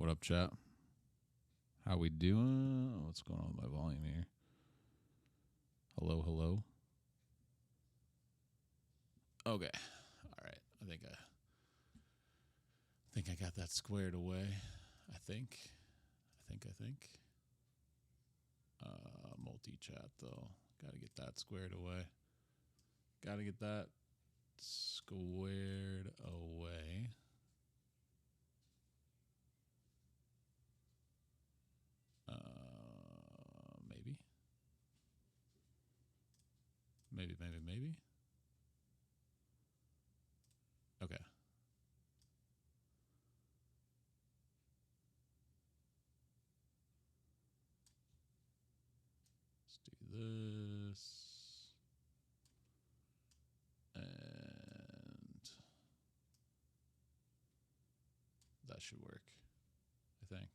What up, chat? How we doing? What's going on with my volume here? Hello, hello. Okay. All right. I think I got that squared away. I think. Multi-chat, though. Got to get that squared away. Maybe. Okay. Let's do this. And that should work, I think.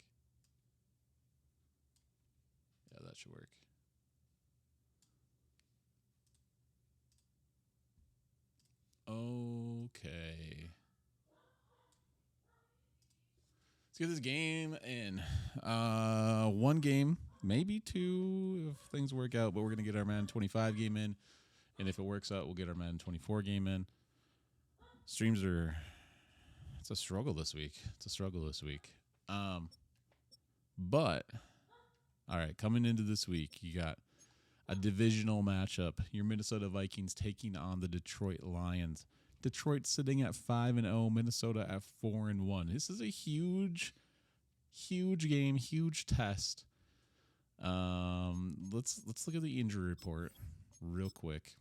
Yeah, that should work. Okay. Let's get this game in. One game, maybe two if things work out, but we're going to get our Madden 25 game in. And if it works out, we'll get our Madden 24 game in. Streams it's a struggle this week. But, all right, coming into this week, you got a divisional matchup. Your Minnesota Vikings taking on the Detroit Lions. Detroit sitting at 5-0, Minnesota at 4-1. This is a huge game, huge test. Let's look at the injury report real quick.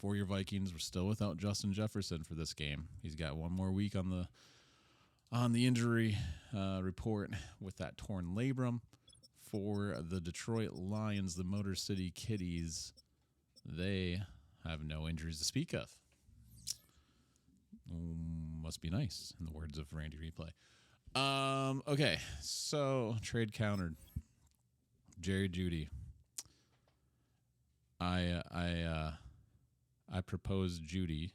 For your Vikings, we're still without Justin Jefferson for this game. He's got one more week on the injury report with that torn labrum. For the Detroit Lions, the Motor City Kitties, they have no injuries to speak of. Must be nice, in the words of Randy Replay. Okay, so trade countered. Jerry Jeudy. I proposed Jeudy.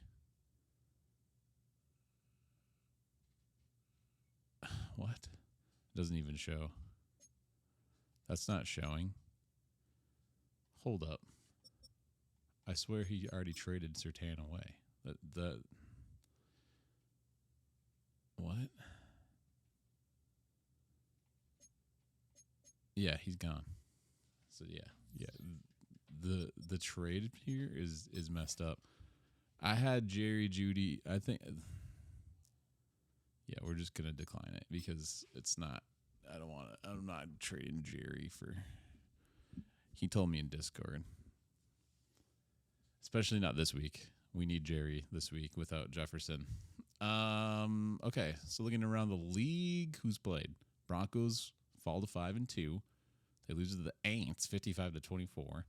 What? Doesn't even show. That's not showing. Hold up. I swear he already traded Surtain away. What? Yeah, he's gone. So yeah. The trade here is messed up. I had Jerry Jeudy. I think. Yeah, we're just gonna decline it because it's not. I don't want to. I'm not trading Jerry for. He told me in Discord. Especially not this week. We need Jerry this week without Jefferson. Okay, so looking around the league, who's played? Broncos fall to 5-2. They lose to the Ants 55-24.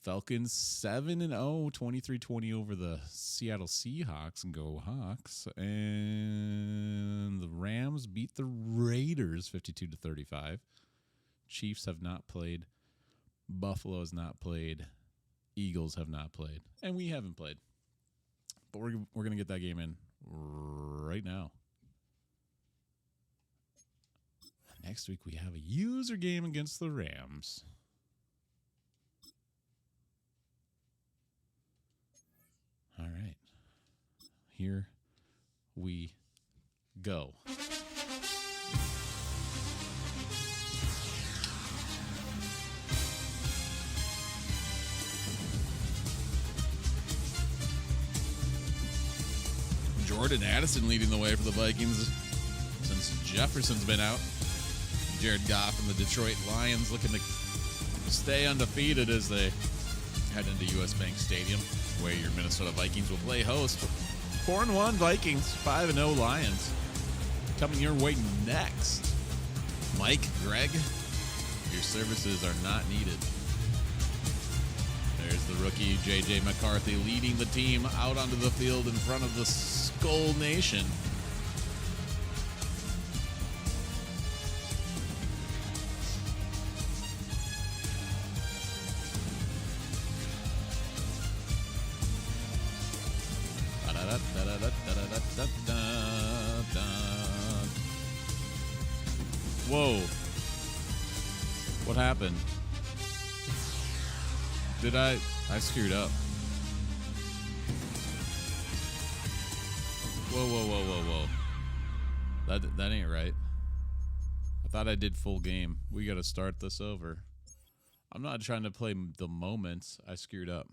Falcons 7-0, 23-20 over the Seattle Seahawks, and go Hawks. And the Rams beat the Raiders 52-35. Chiefs have not played. Buffalo has not played. Eagles have not played. And we haven't played. But we're going to get that game in right now. Next week we have a user game against the Rams. All right. Here we go. Jordan Addison leading the way for the Vikings since Jefferson's been out. Jared Goff and the Detroit Lions looking to stay undefeated as they head into US Bank Stadium, where your Minnesota Vikings will play host. 4-1 Vikings, 5-0 Lions. Coming your way next. Mike, Greg, your services are not needed. There's the rookie, J.J. McCarthy, leading the team out onto the field in front of the Skull Nation. Whoa. What happened? Did I screwed up. Whoa. That ain't right. I thought I did full game. We got to start this over. I'm not trying to play the moments. I screwed up.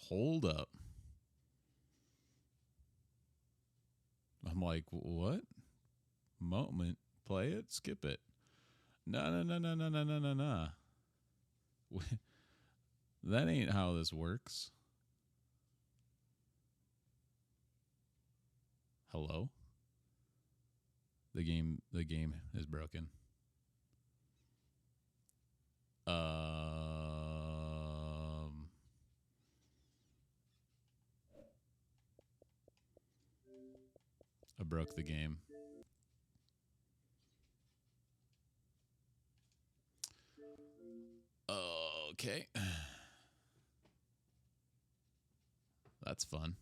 Hold up. I'm like, what? Moment. Play it? Skip it. No. That ain't how this works. Hello? The game is broken. I broke the game. Okay. That's fun.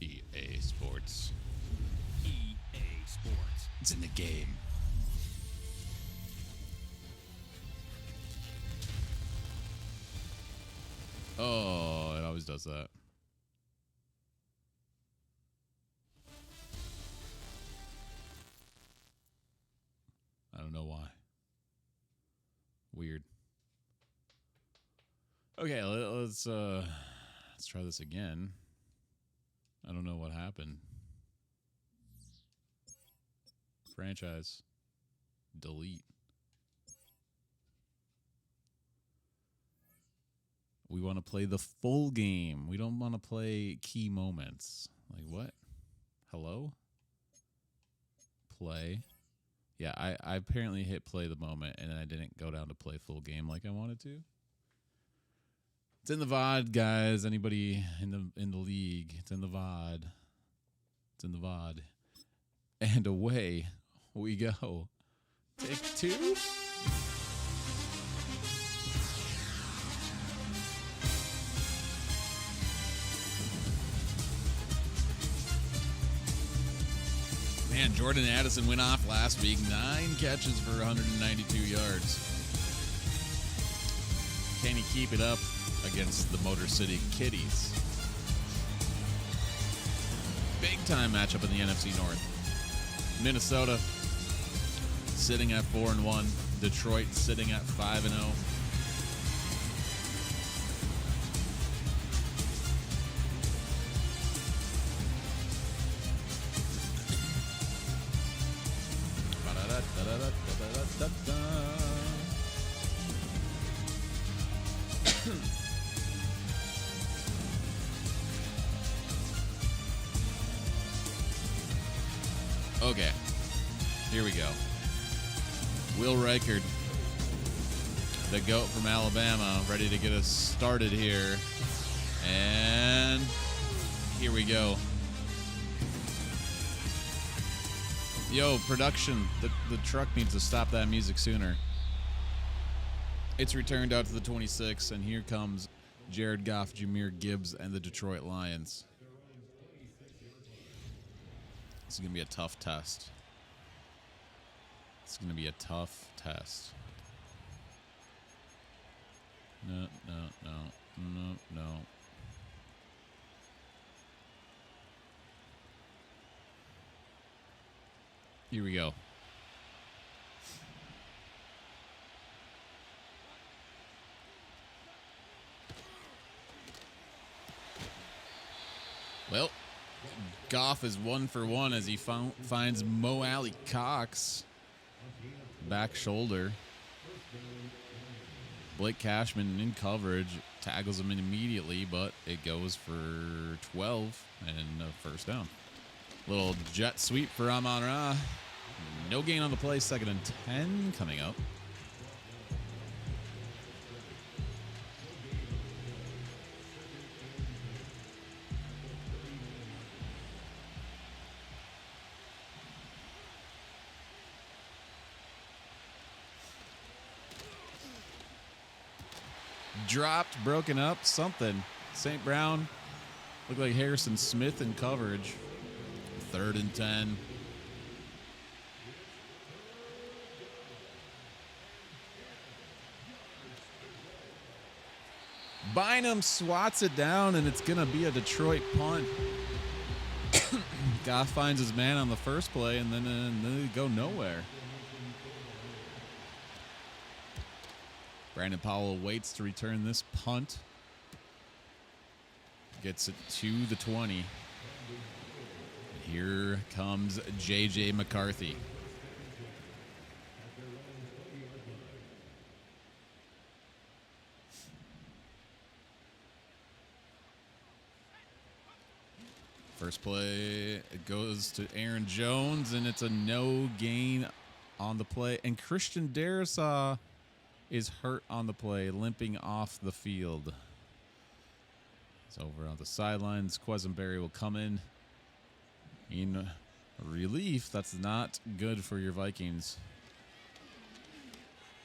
EA Sports. EA Sports. It's in the game. Oh, it always does that. I don't know why. Weird. Okay, let's try this again. I don't know what happened. Franchise. Delete. We want to play the full game. We don't want to play key moments. Like what? Hello? Play. Yeah, I apparently hit play the moment and I didn't go down to play full game like I wanted to. It's in the VOD, guys. Anybody in the league? It's in the VOD. It's in the VOD. And away we go. Take two. Man, Jordan Addison went off last week. 9 catches for 192 yards. Can he keep it up against the Motor City Kitties? Big time matchup in the NFC North. Minnesota sitting at 4-1. Detroit sitting at 5-0. Okay, here we go. Will Reichard, the GOAT from Alabama, ready to get us started here. And here we go. Yo, production, the truck needs to stop that music sooner. It's returned out to the 26, and here comes Jared Goff, Jahmyr Gibbs, and the Detroit Lions. This is going to be a tough test. It's going to be a tough test. No. Here we go. Well, Goff is 1 for 1 as he finds Mo Alley Cox. Back shoulder. Blake Cashman in coverage. Tackles him in immediately, but it goes for 12 and a first down. Little jet sweep for Amon-Ra. No gain on the play. 2nd and 10 coming up. Dropped, broken up, something. St. Brown Look like Harrison Smith in coverage. 3rd and 10. Bynum swats it down, and it's going to be a Detroit punt. Goff finds his man on the first play, and then they go nowhere. Brandon Powell waits to return this punt. Gets it to the 20. And here comes J.J. McCarthy. First play, it goes to Aaron Jones, and it's a no gain on the play. And Christian Darrisaw is hurt on the play, limping off the field. It's over on the sidelines. Quesenberry will come in relief. That's not good for your Vikings.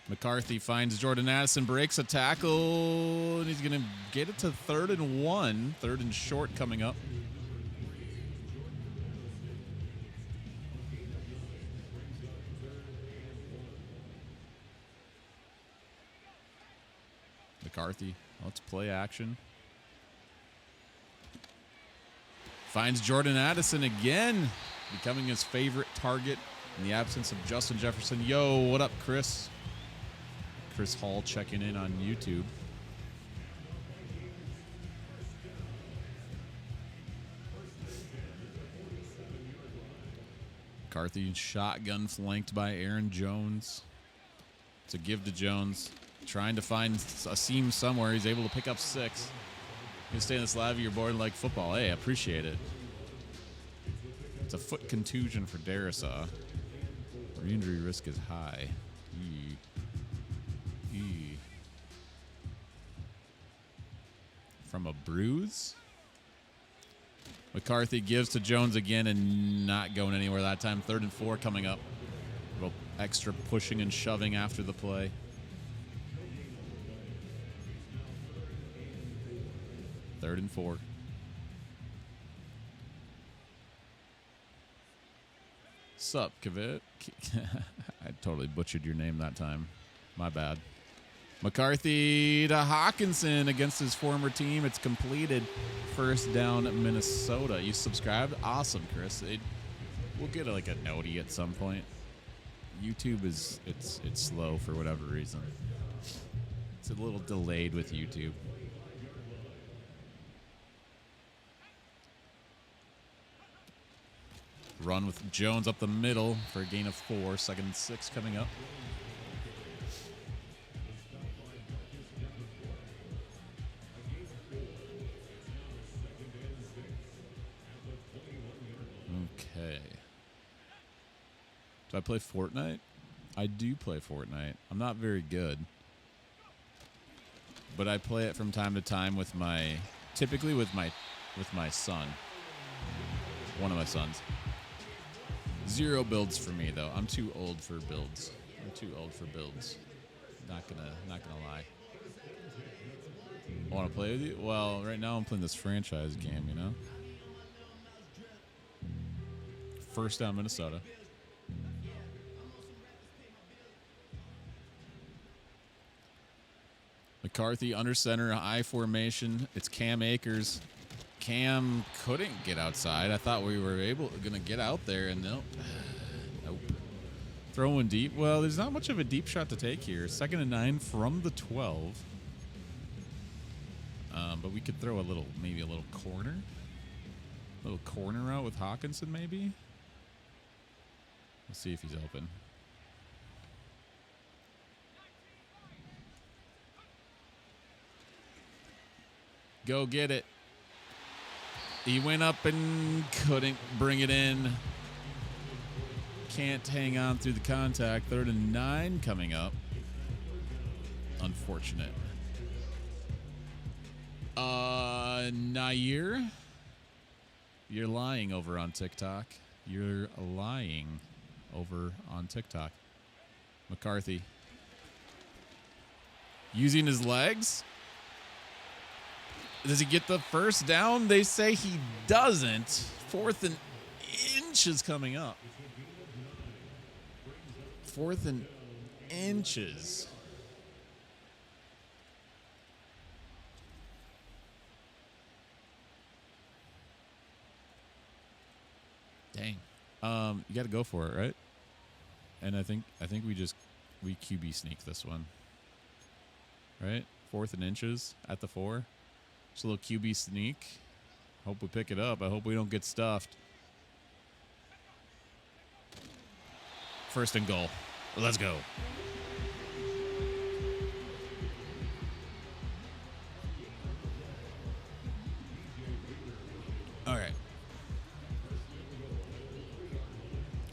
McCarthy finds Jordan Addison, breaks a tackle, and he's going to get it to 3rd and 1. 3rd and short coming up. McCarthy, let's play action. Finds Jordan Addison again, becoming his favorite target in the absence of Justin Jefferson. Yo, what up, Chris? Chris Hall checking in on YouTube. McCarthy shotgun flanked by Aaron Jones. It's a give to Jones. Trying to find a seam somewhere. He's able to pick up 6. You stay in this live, you're bored like football. Hey, I appreciate it. It's a foot contusion for Darrisaw. Re-injury risk is high. From a bruise? McCarthy gives to Jones again and not going anywhere that time. 3rd and 4 coming up. A little extra pushing and shoving after the play. Third and 4. Sup, Kavit? I totally butchered your name that time. My bad. McCarthy to Hawkinson against his former team. It's completed. 1st down, Minnesota. You subscribed? Awesome, Chris. We'll get like a notie at some point. YouTube it's slow for whatever reason. It's a little delayed with YouTube. Run with Jones up the middle for a gain of 4. 2nd and 6 coming up. Okay. Do I play Fortnite? I do play Fortnite. I'm not very good. But I play it from time to time with typically with my son. One of my sons. 0 builds for me though. I'm too old for builds. Not gonna lie. I want to play with you? Well, right now I'm playing this franchise game, you know? 1st down, Minnesota. McCarthy under center, I formation. It's Cam Akers. Cam couldn't get outside. I thought we were going to get out there, and nope. Throwing deep. Well, there's not much of a deep shot to take here. 2nd and 9 from the 12. But we could throw maybe a little corner. A little corner route with Hawkinson, maybe. Let's see if he's open. Go get it. He went up and couldn't bring it in. Can't hang on through the contact. 3rd and 9 coming up. Unfortunate. Nair, you're lying over on TikTok. You're lying over on TikTok. McCarthy. Using his legs. Does he get the first down? They say he doesn't. 4th and inches coming up. 4th and inches. Dang. You got to go for it, right? And I think we QB sneak this one. Right? 4th and inches at the 4. Just a little QB sneak. Hope we pick it up. I hope we don't get stuffed. 1st and goal. Let's go. All right.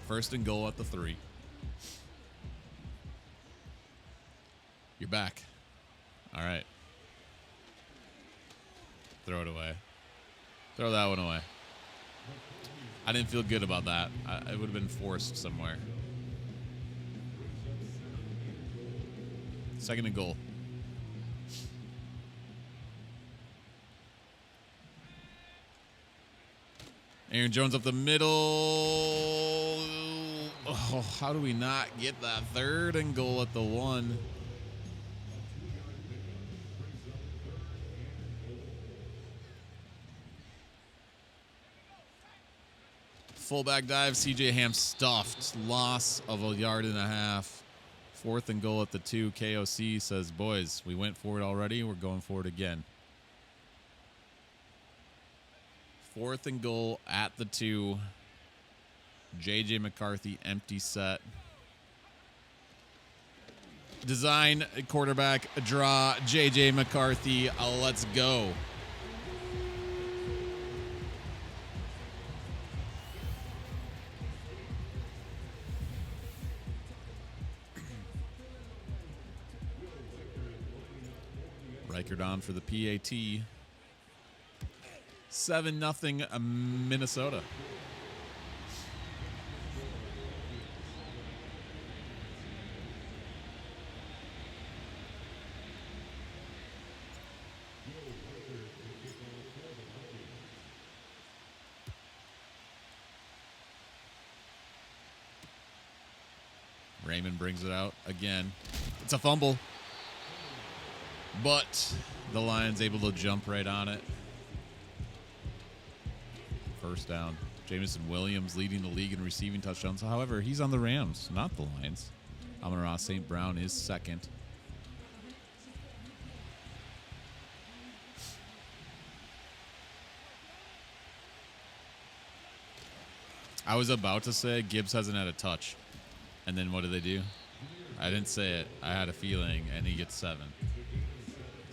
1st and goal at the 3. You're back. All right. Throw it away. Throw that one away. I didn't feel good about that. It would have been forced somewhere. 2nd and goal. Aaron Jones up the middle. Oh, how do we not get that 3rd and goal at the 1? Fullback dive. CJ Ham stuffed. Loss of a 1.5 yards. 4th and goal at the 2. KOC says, boys, we went for it already. We're going for it again. 4th and goal at the 2. JJ McCarthy, empty set. Design, quarterback, draw, JJ McCarthy. Let's go. Reichard on for the PAT. 7-0 Minnesota. Raymond brings it out again. It's a fumble. But the Lions able to jump right on it. 1st down. Jameson Williams leading the league in receiving touchdowns. However, he's on the Rams, not the Lions. Amon-Ra St. Brown is 2nd. I was about to say Gibbs hasn't had a touch. And then what do they do? I didn't say it. I had a feeling, and he gets 7.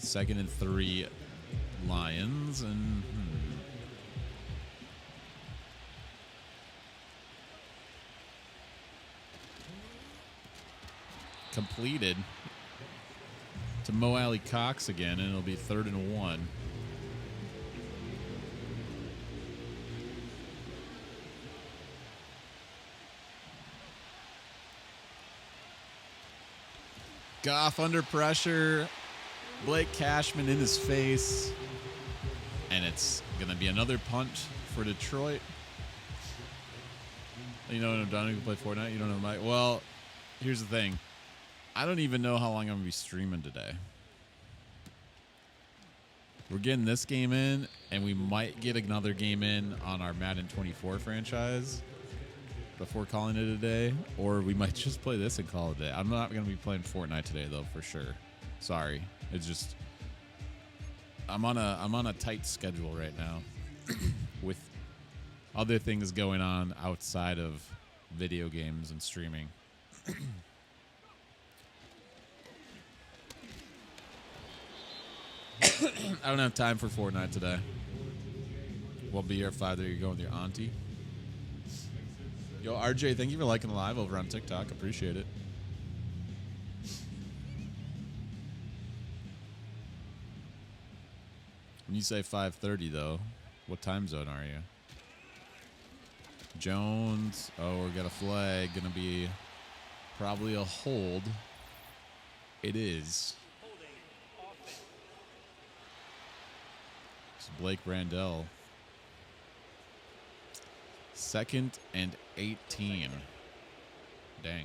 2nd and 3 Lions. And completed to Mo Alley Cox again, and it'll be 3rd and 1. Goff under pressure. Blake Cashman in his face. And it's going to be another punt for Detroit. You know what I'm done? You play Fortnite? You don't know my... Well, here's the thing. I don't even know how long I'm going to be streaming today. We're getting this game in, and we might get another game in on our Madden 24 franchise before calling it a day, or we might just play this and call it a day. I'm not going to be playing Fortnite today, though, for sure. Sorry. It's just I'm on a tight schedule right now with other things going on outside of video games and streaming. I don't have time for Fortnite today. We'll be here at 5:30. You're going with your auntie. Yo, RJ, thank you for liking the live over on TikTok. Appreciate it. When you say 5:30, though, what time zone are you? Jones. Oh, we got a flag. Going to be probably a hold. It is. It's Blake Brandel. 2nd and 18. Dang.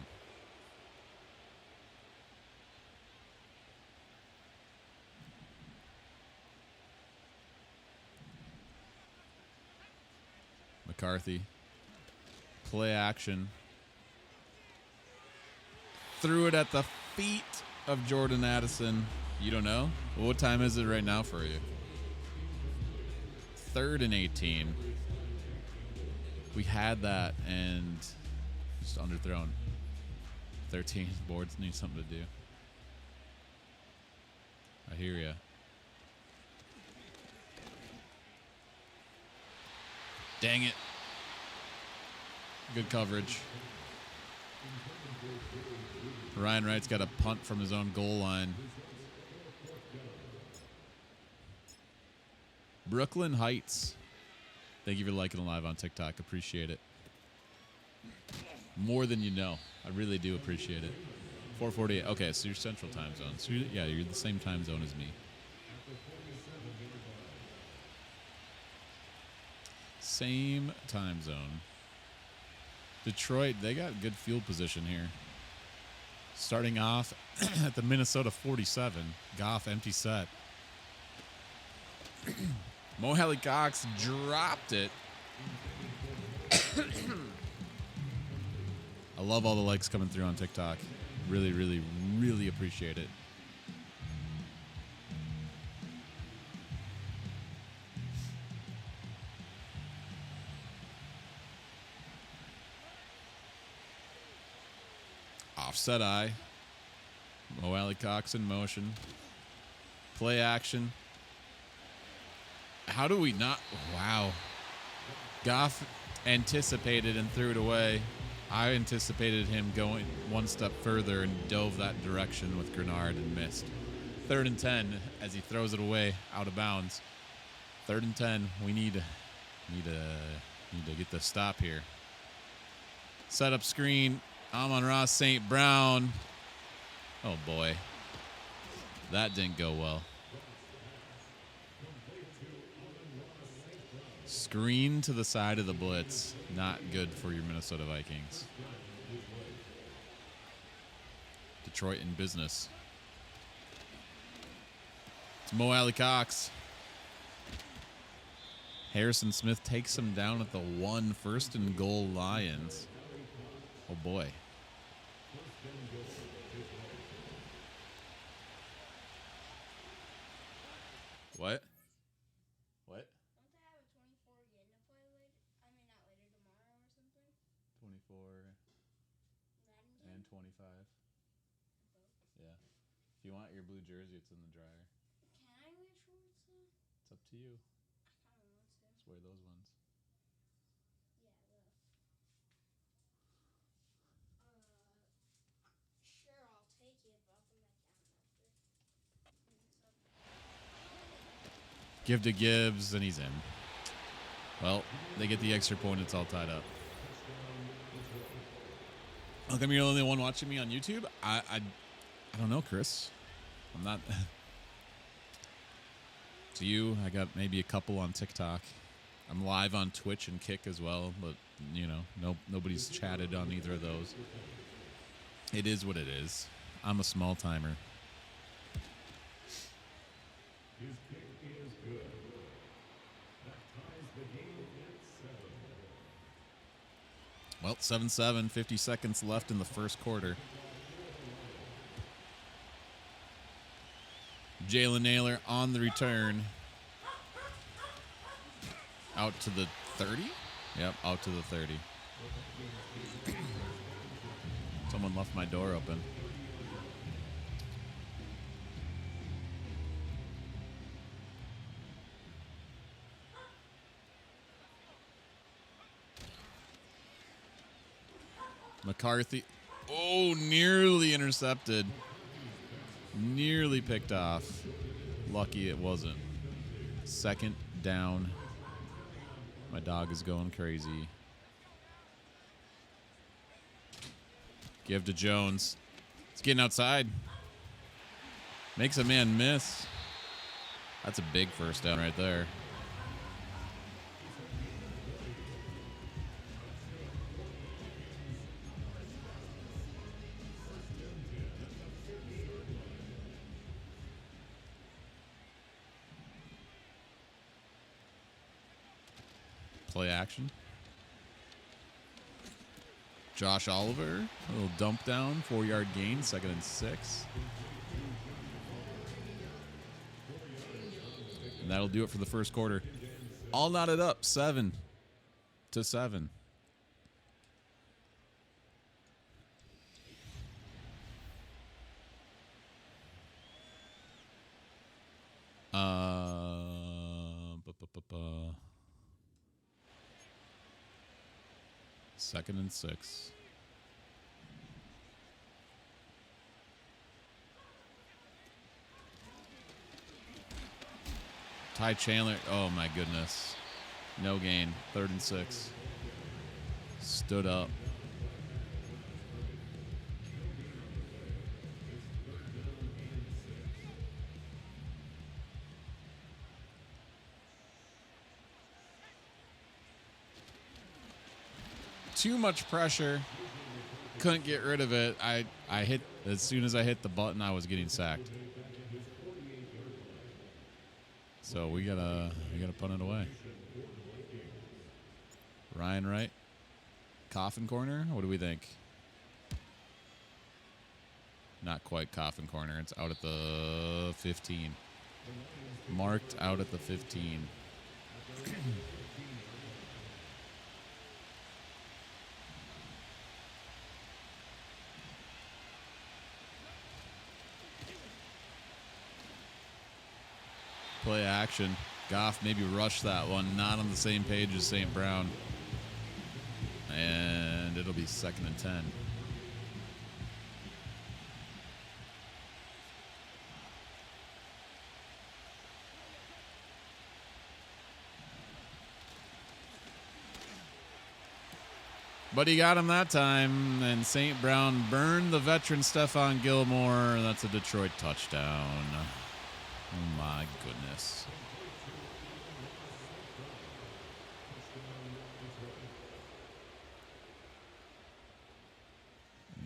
McCarthy. Play action. Threw it at the feet of Jordan Addison. You don't know? Well, what time is it right now for you? 3rd and 18. We had that and just underthrown. 13. Boards need something to do. I hear ya. Dang it. Good coverage. Ryan Wright's got a punt from his own goal line. Brooklyn Heights. Thank you for liking live on TikTok. Appreciate it. More than you know. I really do appreciate it. 4:48. Okay, so you're Central Time Zone. So you're the same time zone as me. Same time zone. Detroit, they got good field position here. Starting off at the Minnesota 47. Goff, empty set. Mo Hallie Cox dropped it. I love all the likes coming through on TikTok. Really, really, really appreciate it. Offset eye. Mo Hallie Cox in motion. Play action. How do we not? Wow. Goff anticipated and threw it away. I anticipated him going one step further and dove that direction with Grenard and missed. 3rd and 10 as he throws it away out of bounds. 3rd and 10. We need to get the stop here. Set up screen. Amon-Ra St. Brown. Oh boy. That didn't go well. Screen to the side of the blitz. Not good for your Minnesota Vikings. Detroit in business. It's Mo Hallie Cox. Harrison Smith takes him down at the 1. 1st and goal Lions. Oh boy. What? What? Don't they have a 24 again to play later? I mean, not later, tomorrow or something? 24 and 25. Yeah. If you want your blue jersey, it's in the dryer. Can I wear shorts though? It's up to you. I kind of want to. Just wear those ones. Yeah, sure, I'll take it, but I'll come back down after. Give to Gibbs, and he's in. Well, they get the extra point. It's all tied up. How come you're the only one watching me on YouTube? I don't know, Chris. I'm not. To you, I got maybe a couple on TikTok. I'm live on Twitch and Kick as well, but you know, nobody's chatted on either of those. It is what it is. I'm a small timer. His kick is good. That ties the game at 7. Well, 7-7, 50 seconds left in the first quarter. Jalen Naylor on the return. Out to the 30? Yep, out to the 30. Someone left my door open. McCarthy. Oh, nearly intercepted. Nearly picked off. Lucky it wasn't. 2nd down. My dog is going crazy. Give to Jones. He's getting outside. Makes a man miss. That's a big first down right there. Play action. Josh Oliver, a little dump down, 4-yard gain, 2nd and 6. And that'll do it for the first quarter. All knotted up, 7-7. Second and 6. Ty Chandler. Oh my goodness. No gain. 3rd and 6. Stood up. Too much pressure. Couldn't get rid of it. I hit as soon as I hit the button, I was getting sacked. So we gotta punt it away. Ryan Wright. Coffin corner. What do we think? Not quite coffin corner. It's out at the 15. Marked out at the 15. Play action. Goff maybe rushed that one. Not on the same page as St. Brown. And it'll be 2nd and 10. But he got him that time, and St. Brown burned the veteran Stephon Gilmore. That's a Detroit touchdown. Oh my goodness.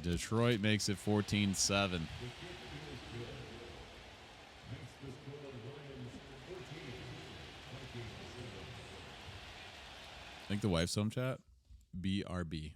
Detroit makes it 14-7. I think the wife's home chat. BRB.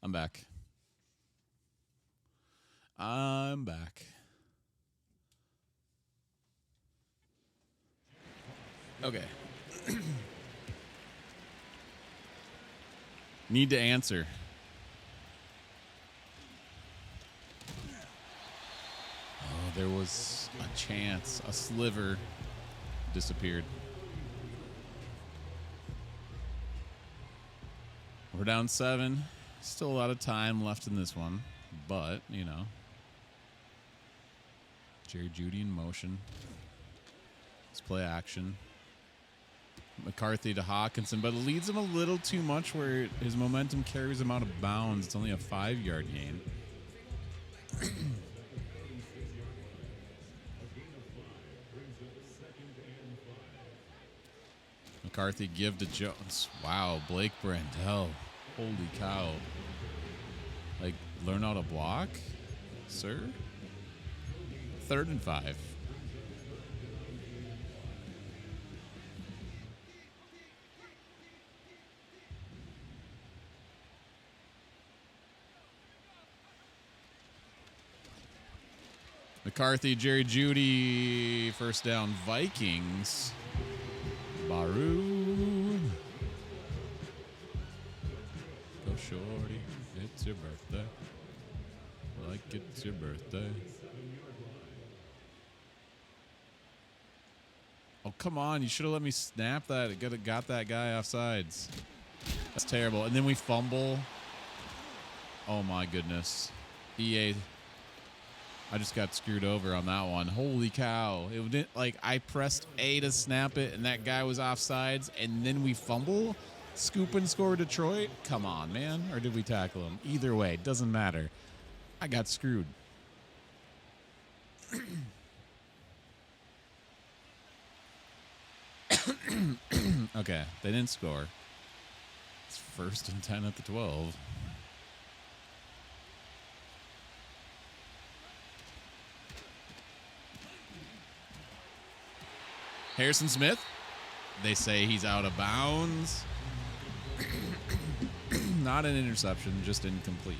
I'm back. I'm back. Okay. Need to answer. Oh, there was a chance. A sliver disappeared. We're down 7. Still a lot of time left in this one. But, you know. Jerry Jeudy in motion. Let's play action. McCarthy to Hawkinson, but it leads him a little too much where his momentum carries him out of bounds. It's only a 5-yard gain. McCarthy give to Jones. Wow, Blake Brandel. Holy cow. Like, learn how to block, sir? 3rd and 5. McCarthy, Jerry Jeudy, first down, Vikings. Baru. Go shorty, it's your birthday. Like it's your birthday. Oh, come on. You should have let me snap that. It could have got that guy off sides. That's terrible. And then we fumble. Oh, my goodness. EA. I just got screwed over on that one. Holy cow. It didn't, like, I pressed A to snap it, and that guy was off sides, and then we fumble? Scoop and score Detroit? Come on, man. Or did we tackle him? Either way, it doesn't matter. I got screwed. Okay, they didn't score. It's 1st and 10 at the 12. Harrison Smith. They say he's out of bounds. Not an interception, just incomplete.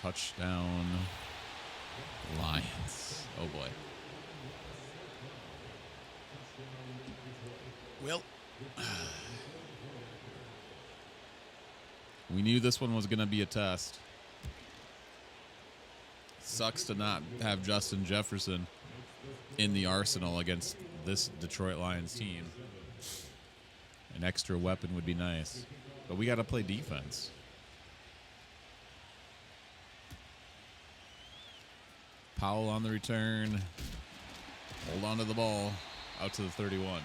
Touchdown, Lions. Oh, boy. Well, we knew this one was going to be a test. Sucks to not have Justin Jefferson in the arsenal against this Detroit Lions team. An extra weapon would be nice. But we got to play defense. Powell on the return. Hold on to the ball. Out to the 31.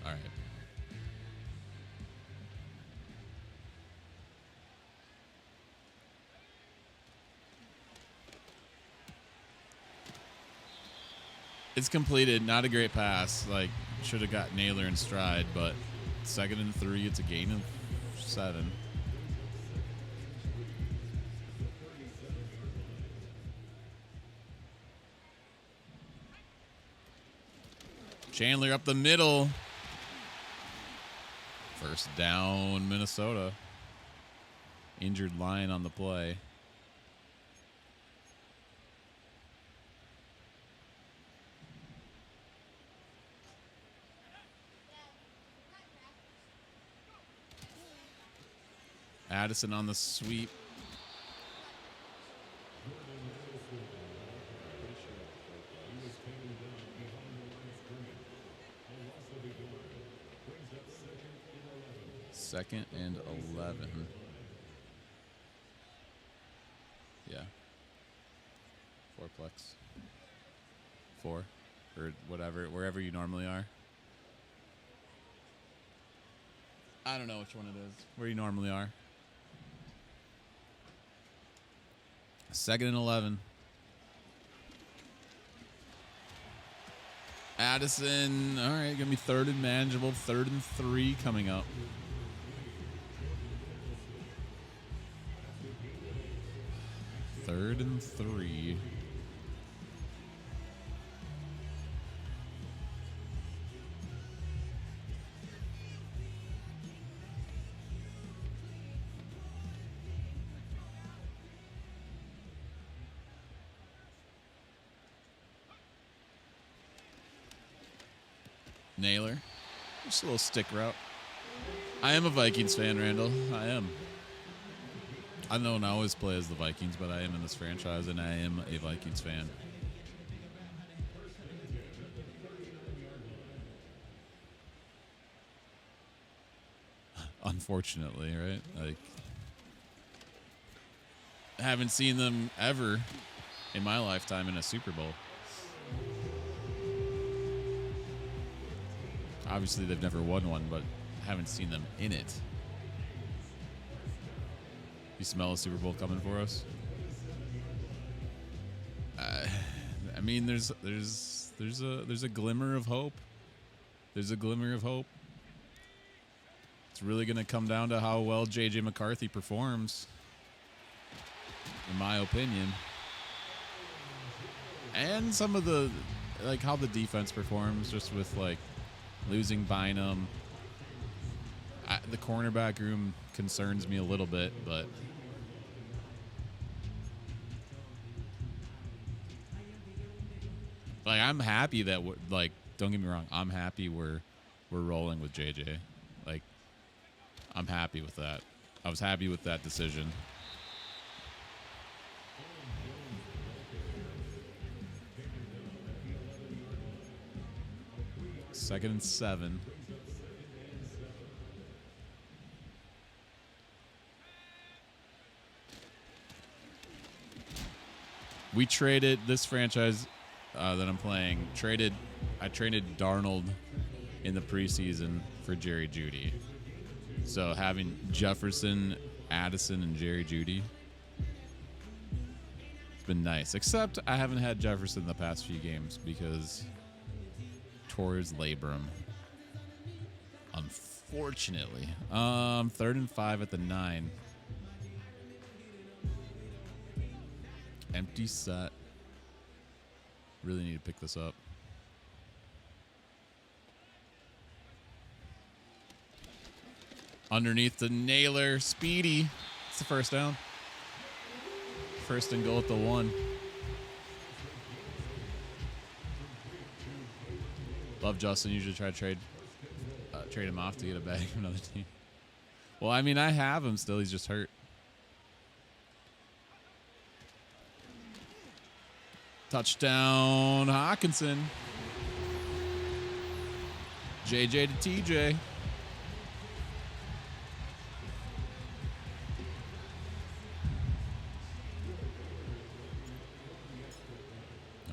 All right. It's completed. Not a great pass. Like, should have got Naylor in stride, but 2nd and 3. It's a gain of 7. Chandler up the middle. First down, Minnesota. Injured Lion on the play. Addison on the sweep. Second and 11. Yeah. 4-plex. 4. Or whatever, wherever you normally are. I don't know which one it is. Where you normally are. 2nd and 11. Addison. All right, gonna be 3rd and manageable. 3rd and 3 coming up. Third and 3. Naylor. Just a little stick route. I am a Vikings fan, Randall. I am. I don't always play as the Vikings, but I am in this franchise, and I am a Vikings fan. Unfortunately, right? Like, I haven't seen them ever in my lifetime in a Super Bowl. Obviously, they've never won one, but I haven't seen them in it. You smell a Super Bowl coming for us? I mean, there's a glimmer of hope. There's a glimmer of hope. It's really going to come down to how well J.J. McCarthy performs, in my opinion. And some of the, like, how the defense performs, just with, like, losing Bynum. The cornerback room concerns me a little bit, but like, I'm happy that like, don't get me wrong, I'm happy we're rolling with JJ. Like, I'm happy with that. I was happy with that decision. Second and 7. We traded this franchise that I'm playing. I traded Darnold in the preseason for Jerry Jeudy. So having Jefferson, Addison, and Jerry Jeudy, it's been nice. Except I haven't had Jefferson the past few games because tore his labrum. Unfortunately. 3rd and 5 at the 9. Empty set. Really need to pick this up. Underneath the nailer. Speedy. It's the first down. First and goal at the 1. Love Justin. Usually try to trade him off to get a bag from another team. Well, I mean, I have him still. He's just hurt. Touchdown, Hawkinson. JJ to TJ.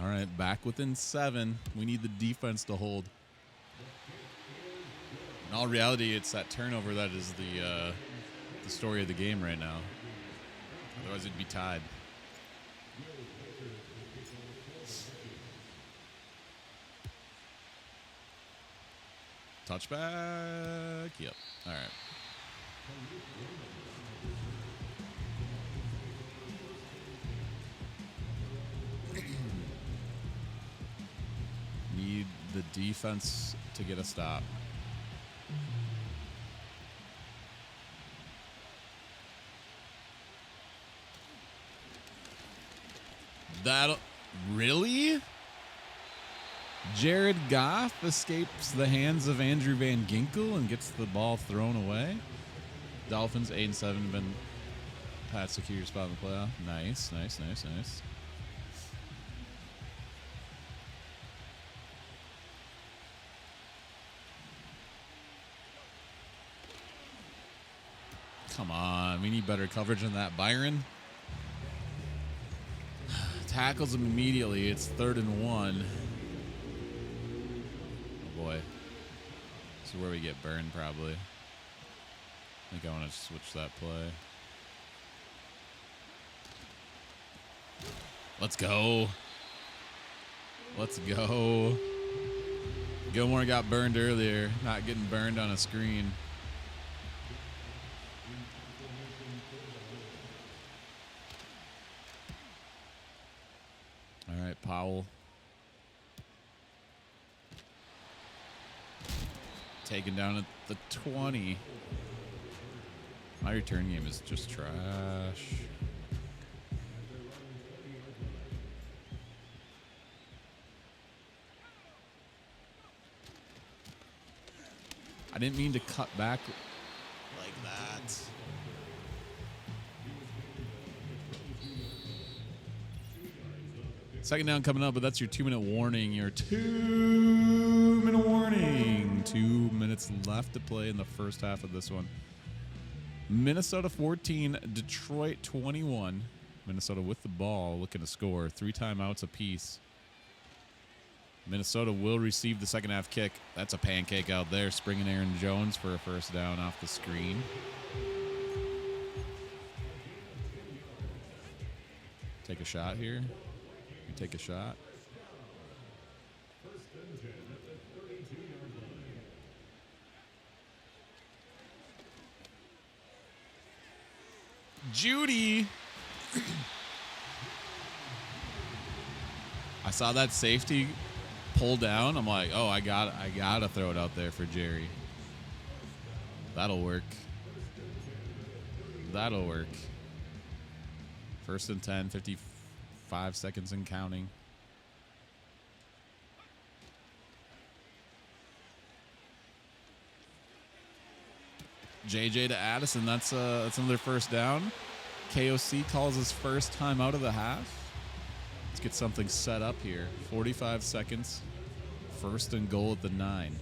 All right, back within 7. We need the defense to hold. In all reality, it's that turnover that is the story of the game right now. Otherwise, it'd be tied. Touchback. Yep. All right. Need the defense to get a stop. That really? Jared Goff escapes the hands of Andrew Van Ginkel and gets the ball thrown away. Dolphins 8-7 been past secure spot in the playoff. Nice, nice, nice, nice. Come on, we need better coverage than that, Byron. Tackles him immediately. It's 3rd and 1. Oh boy. This is where we get burned, probably. I think I want to switch that play. Let's go. Let's go. Gilmore got burned earlier. Not getting burned on a screen. All right, Powell. Taken down at the 20. My return game is just trash. I didn't mean to cut back like that. Second down coming up, but that's your 2-minute warning. Your 2-minute warning. 2 minutes left to play in the first half of this one. Minnesota 14, Detroit 21. Minnesota with the ball, looking to score. 3 timeouts apiece. Minnesota will receive the second half kick. That's a pancake out there. Springing Aaron Jones for a first down off the screen. Take a shot here. You take a shot. Judy. I saw that safety pull down. I'm like, oh, I gotta throw it out there for Jerry. That'll work. That'll work. First and 10, 55 seconds and counting. JJ to Addison. That's another first down. KOC calls his first time out of the half. Let's get something set up here. 45 seconds. First and goal at the 9.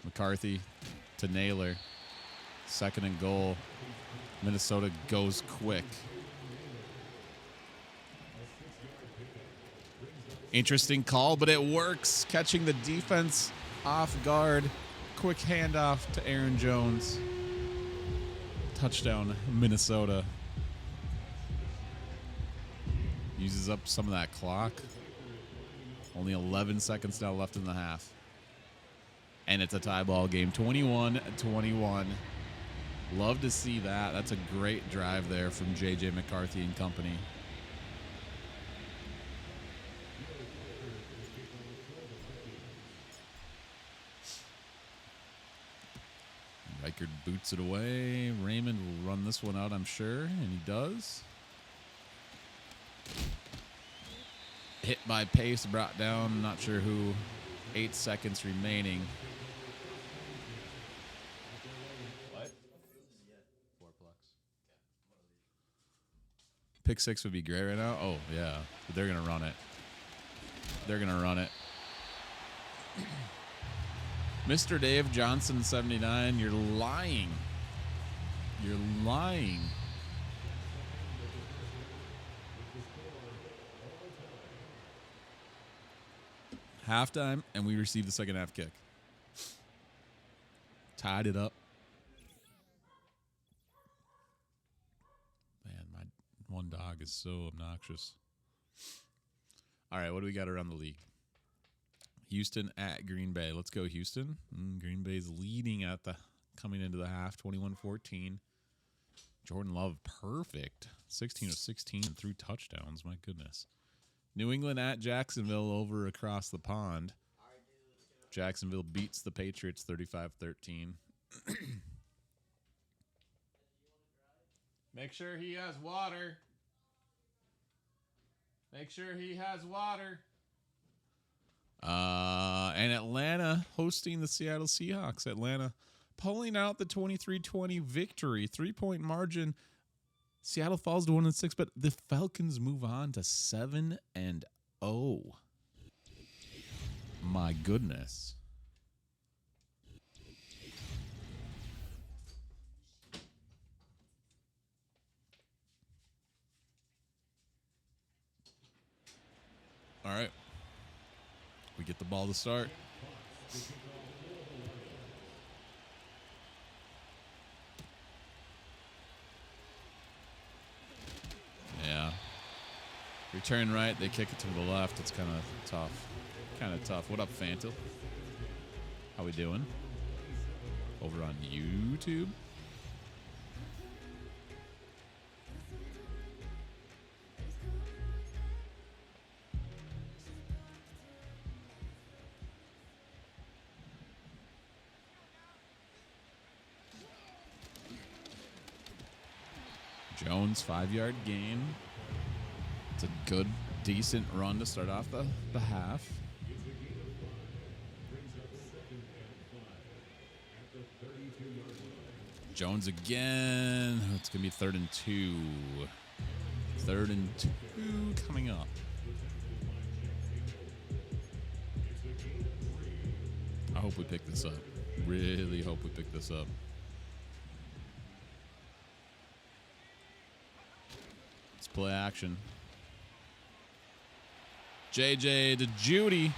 McCarthy to Naylor. Second and goal. Minnesota goes quick. Interesting call, but it works. Catching the defense off guard. Quick handoff to Aaron Jones. Touchdown, Minnesota. Uses up some of that clock. Only 11 seconds now left in the half. And it's a tie ball game. 21-21. Love to see that. That's a great drive there from J.J. McCarthy and company. Reichard boots it away. Raymond will run this one out, I'm sure, and he does. Hit by pace, brought down, not sure who. 8 seconds remaining. What? Pick 6 would be great right now. Oh, yeah. But they're going to run it. They're going to run it. Mr. Dave Johnson, 79. You're lying. You're lying. Halftime, and we received the second half kick. Tied it up. Man, my one dog is so obnoxious. All right, what do we got around the league? Houston at Green Bay. Let's go, Houston. Green Bay's leading at the coming into the half, 21-14. Jordan Love, perfect. 16 of 16 and 3 touchdowns. My goodness. New England at Jacksonville over across the pond. Jacksonville beats the Patriots 35-13. Make sure he has water. Make sure he has water. And Atlanta hosting the Seattle Seahawks. Atlanta pulling out the 23-20 victory. 3-point margin. Seattle falls to 1-6, but the Falcons move on to 7-0. My goodness. All right. We get the ball to start. Yeah. Return right, they kick it to the left. It's kind of tough. Kind of tough. What up, Fanta? How we doing? Over on YouTube. Jones, 5-yard gain. It's a good, decent run to start off the half. Jones again. It's going to be 3rd and 2. 3rd and 2 coming up. I hope we pick this up. Really hope we pick this up. Let's play action. JJ to Judy.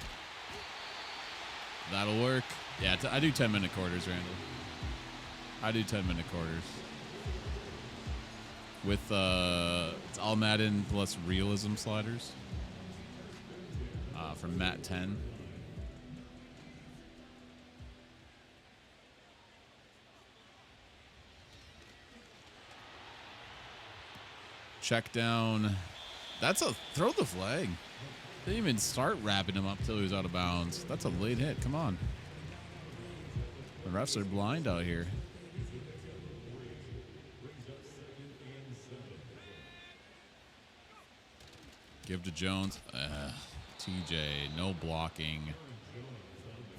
That'll work. Yeah, I do 10-minute quarters, Randall. I do 10-minute quarters. With it's all Madden plus realism sliders. From Matt 10. Check down. That's a throw the flag. Didn't even start wrapping him up till he was out of bounds. That's a late hit. Come on. The refs are blind out here. Give to Jones. TJ, no blocking.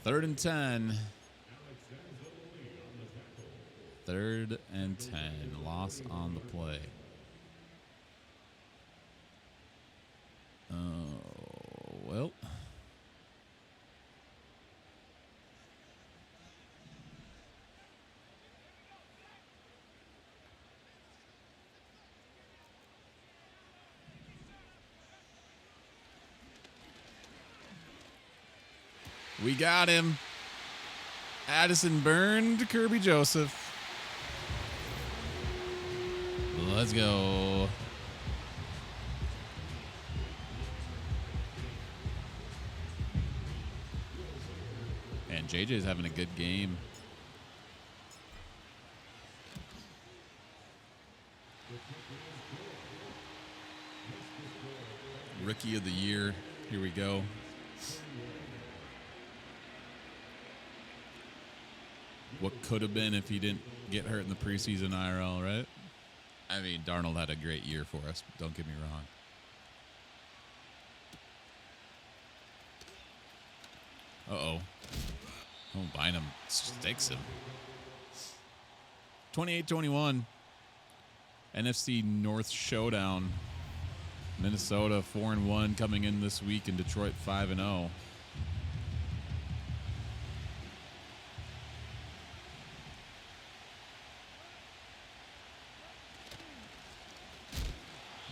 3rd and 10. 3rd and 10. Loss on the play. Well. We got him. Addison burned Kirby Joseph. Let's go. And JJ's having a good game. Rookie of the year. Here we go. What could have been if he didn't get hurt in the preseason IRL, right? I mean, Darnold had a great year for us. Don't get me wrong. Uh-oh. Oh, Bynum stakes him. 28-21. NFC North Showdown. Minnesota 4-1 coming in this week, and Detroit 5-0.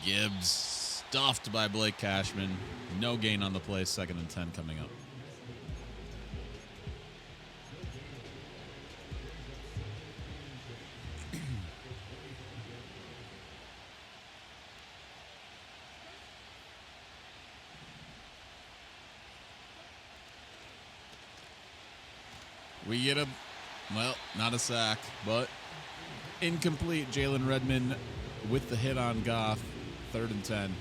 Gibbs stuffed by Blake Cashman. No gain on the play. 2nd and 10 coming up. We get a, well, not a sack, but incomplete. Jalen Redmond with the hit on Goff. 3rd and 10.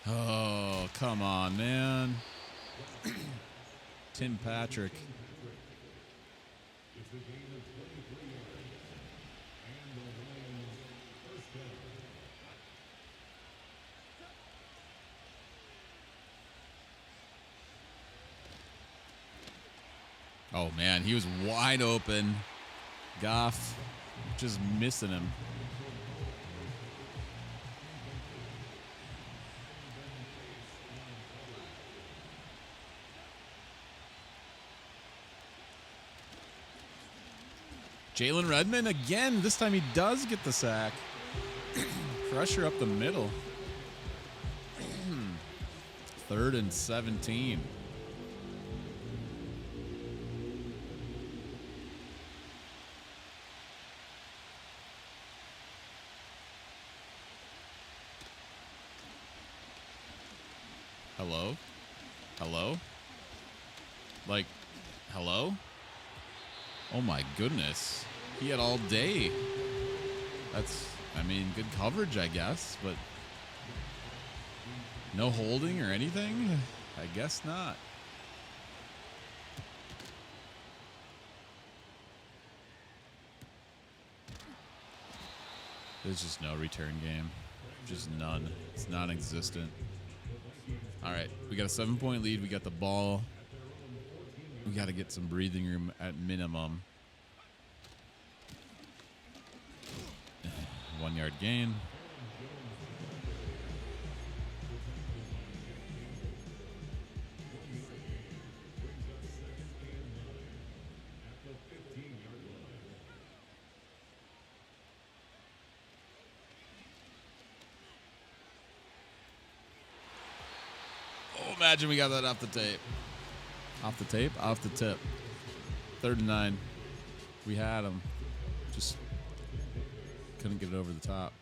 Oh, come on, man. Tim Patrick. Oh, man, he was wide open. Goff just missing him. Jalen Redmond again. This time he does get the sack. Pressure up the middle. 3rd and 17. Hello? Hello? Like, hello? Oh my goodness. He had all day. That's, I mean, good coverage, I guess, but no holding or anything? I guess not. There's just no return game. Just none. It's non-existent. All right, we got a 7-point lead. We got the ball. We got to get some breathing room at minimum. 1 yard gain. Oh, imagine we got that off the tape. Off the tape? Off the tip. 3rd and 9. We had him. Just couldn't get it over the top.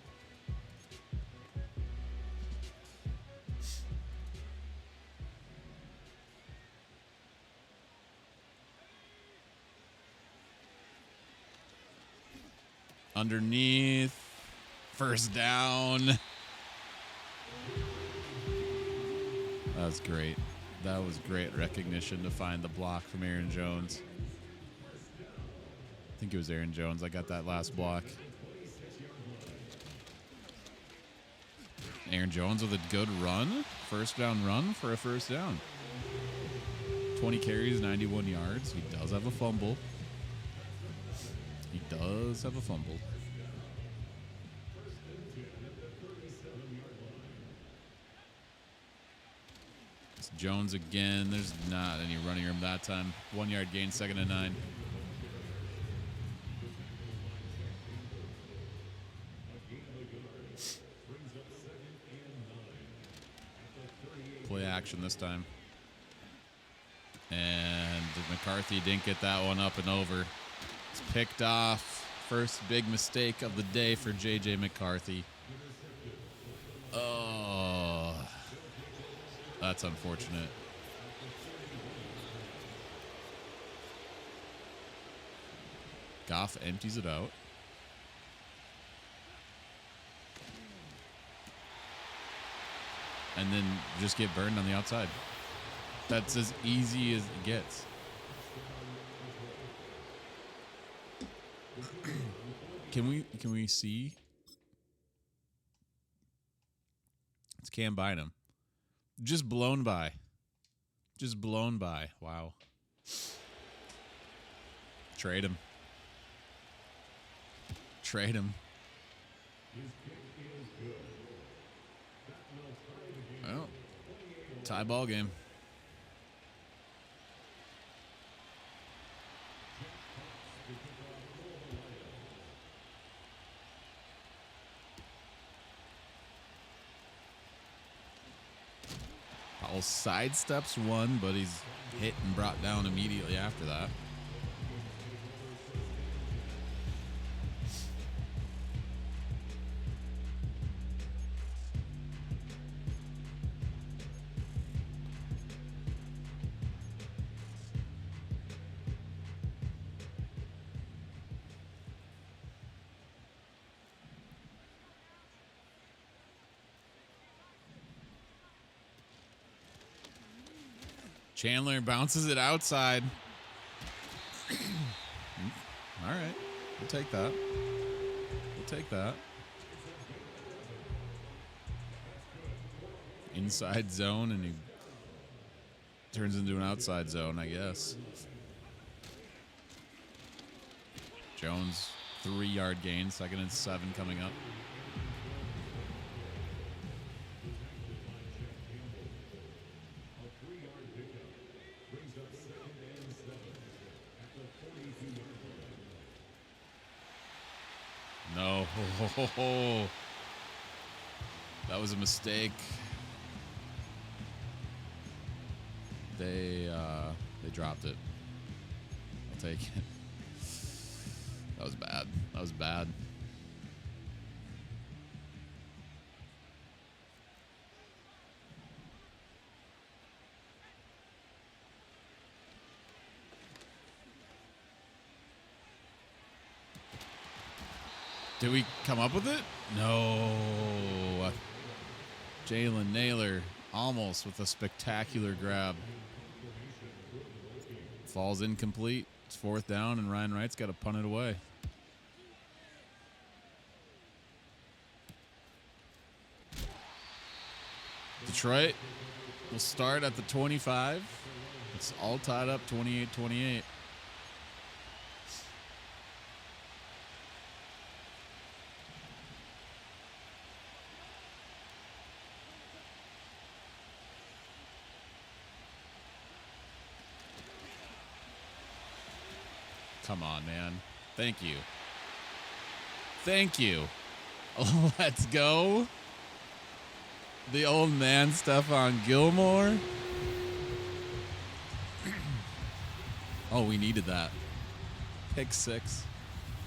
Underneath. 1st down. That was great. That was great recognition to find the block from Aaron Jones. I think it was Aaron Jones. I got that last block. Aaron Jones with a good run. 1st down run for a 1st down. 20 carries, 91 yards. He does have a fumble. He does have a fumble. It's Jones again. There's not any running room that time. 1 yard gain, 2nd and 9. Play action this time. And McCarthy didn't get that one up and over. It's picked off. First big mistake of the day for J.J. McCarthy. Oh, that's unfortunate. Goff empties it out. And then just get burned on the outside. That's as easy as it gets. Can we see? It's Cam Bynum. Just blown by. Just blown by. Wow. Trade him. Trade him. Well, tie ball game. Powell sidesteps one, but he's hit and brought down immediately after that. Chandler bounces it outside. All right. We'll take that. We'll take that. Inside zone, and he turns into an outside zone, I guess. Jones, 3 yard gain, 2nd and 7 coming up. No. That was a mistake. They dropped it. I'll take it. That was bad. That was bad. Did we come up with it? No. Jalen Naylor Almost with a spectacular grab. Falls incomplete. It's 4th down, and Ryan Wright's got to punt it away. Detroit will start at the 25. It's all tied up 28-28. Come on, man. Thank you. Thank you. Let's go. The old man, Stephon Gilmore. Oh, we needed that. Pick 6.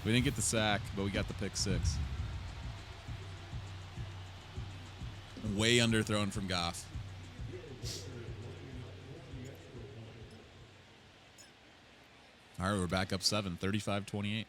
We didn't get the sack, but we got the pick 6. Way underthrown from Goff. All right, we're back up 7, 35-28.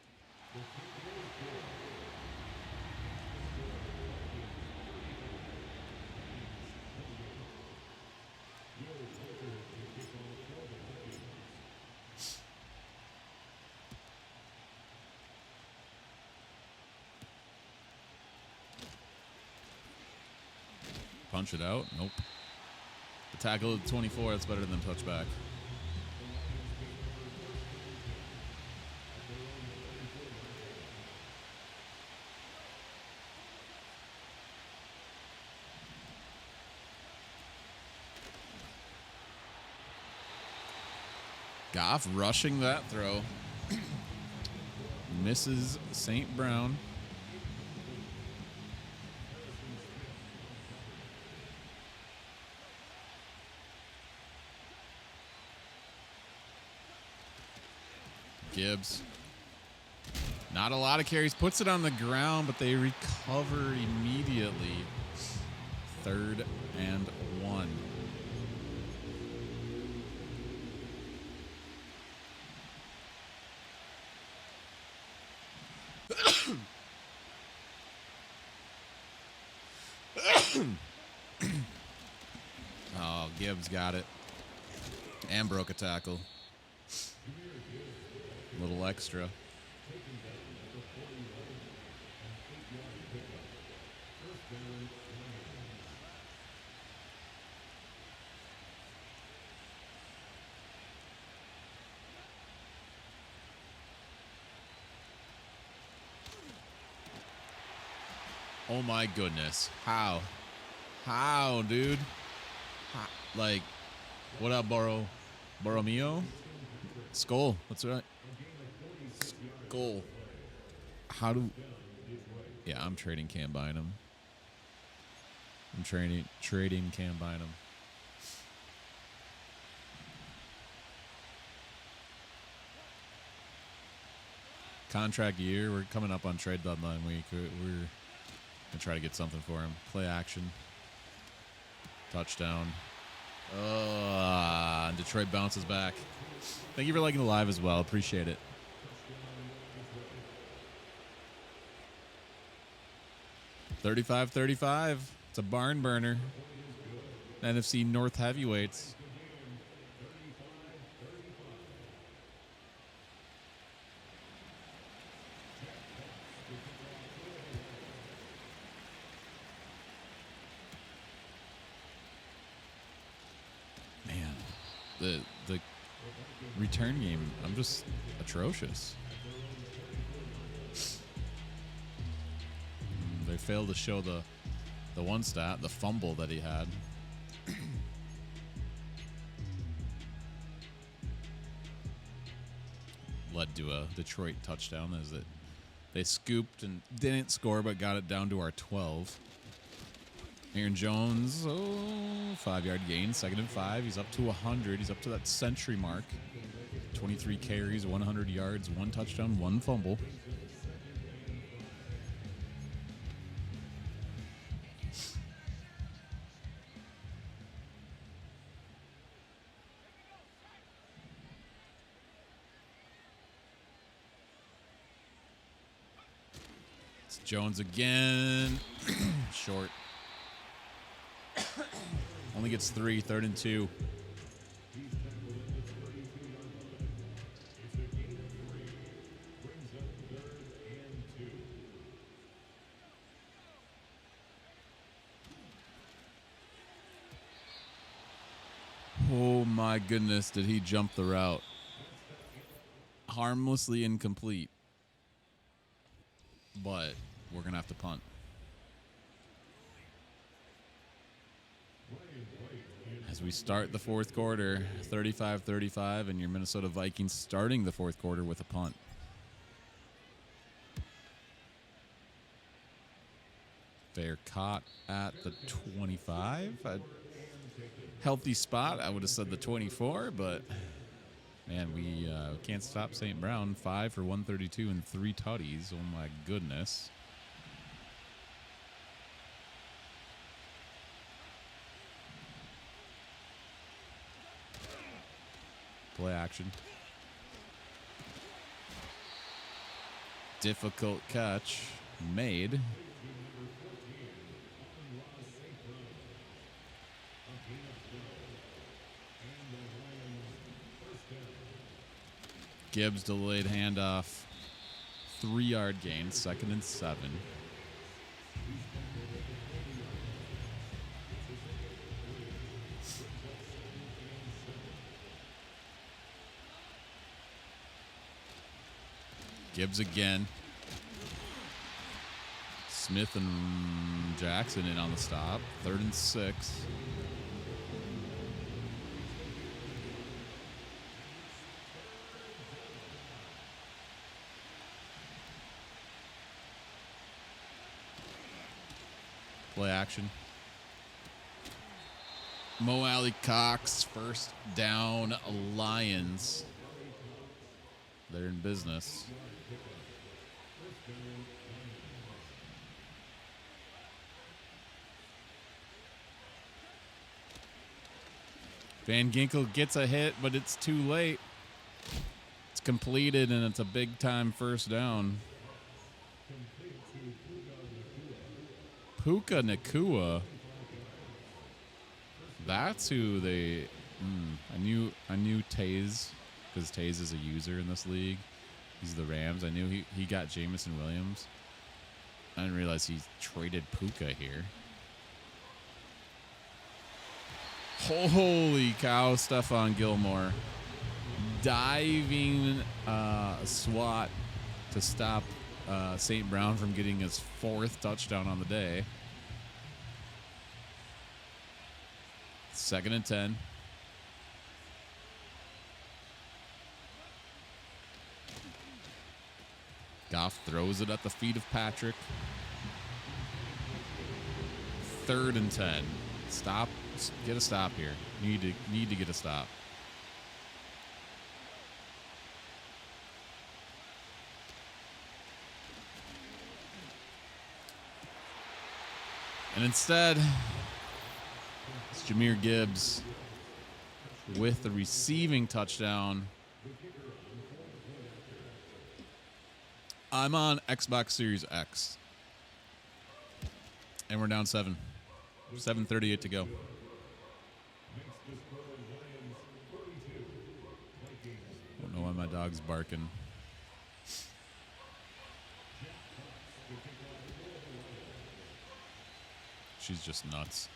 Punch it out. Nope. The tackle at 24. That's better than touchback. Goff rushing that throw. Misses St. Brown. Gibbs. Not a lot of carries. Puts it on the ground, but they recover immediately. 3rd and 1. Oh, Gibbs got it. And broke a tackle. A little extra. Oh my goodness. How? How, dude? How? Like, what up, Borromeo? Skull. That's right. Skull. How do... Yeah, I'm trading Cam Bynum. I'm trading Cam Bynum. Contract year. We're coming up on trade deadline week. We're going to try to get something for him. Play action. Touchdown. And Detroit bounces back. Thank you for liking the live as well. Appreciate it. $35-35. It's a barn burner. NFC North heavyweights. Man, the return game, I'm just atrocious. They failed to show the one stat, the fumble that he had. Led to a Detroit touchdown as they scooped and didn't score but got it down to our 12. Aaron Jones, 5-yard gain, 2nd and 5. He's up to 100. He's up to that century mark. 23 carries, 100 yards, 1 touchdown, 1 fumble. It's Jones again. Short. Only gets 3, 3rd and 2. He's tackled at the 32-yard line. It's a gain of 3. Brings up 3rd and 2. Oh my goodness, did he jump the route? Harmlessly incomplete. But we're going to have to punt. As we start the fourth quarter, 35-35, and your Minnesota Vikings starting the fourth quarter with a punt. Fair caught at the 25. A healthy spot. I would have said the 24, but man, we can't stop St. Brown. 5 for 132 and 3 tutties. Oh my goodness. Play action. Difficult catch made. Gibbs delayed handoff. 3-yard gain, 2nd and 7. Gibbs again. Smith and Jackson in on the stop. 3rd and 6. Play action. Mo Alley Cox, first down, Lions. They're in business. Van Ginkel gets a hit, but it's too late. It's completed, and it's a big-time first down. Puka Nakua. That's who they... I knew Taze, because Taze is a user in this league. He's the Rams. I knew he got Jamison Williams. I didn't realize he traded Puka here. Holy cow, Stephon Gilmore. Diving SWAT to stop St. Brown from getting his 4th touchdown on the day. 2nd and 10. Goff throws it at the feet of Patrick. 3rd and 10. Stop. Get a stop here. Need to get a stop. And instead, it's Jahmyr Gibbs with the receiving touchdown. I'm on Xbox Series X. And we're down 7. 7:38 to go. Don't know why my dog's barking. She's just nuts.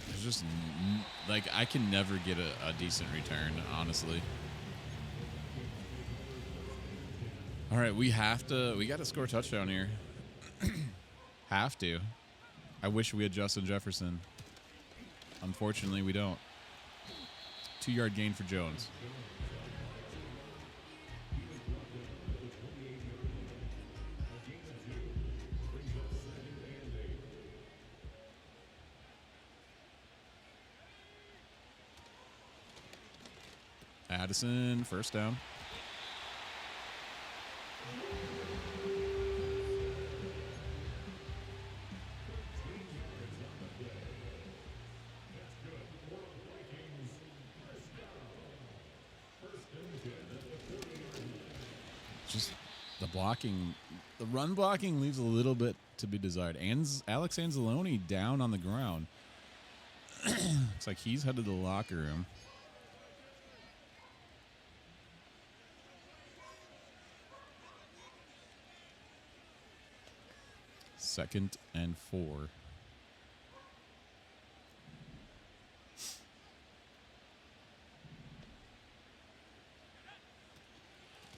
There's just, like, I can never get a decent return, honestly. All right, we got to score a touchdown here. Have to. I wish we had Justin Jefferson. Unfortunately, we don't. 2-yard gain for Jones. Addison, first down. the run blocking leaves a little bit to be desired. Alex Anzalone down on the ground. Looks like he's headed to the locker room. Second and 4.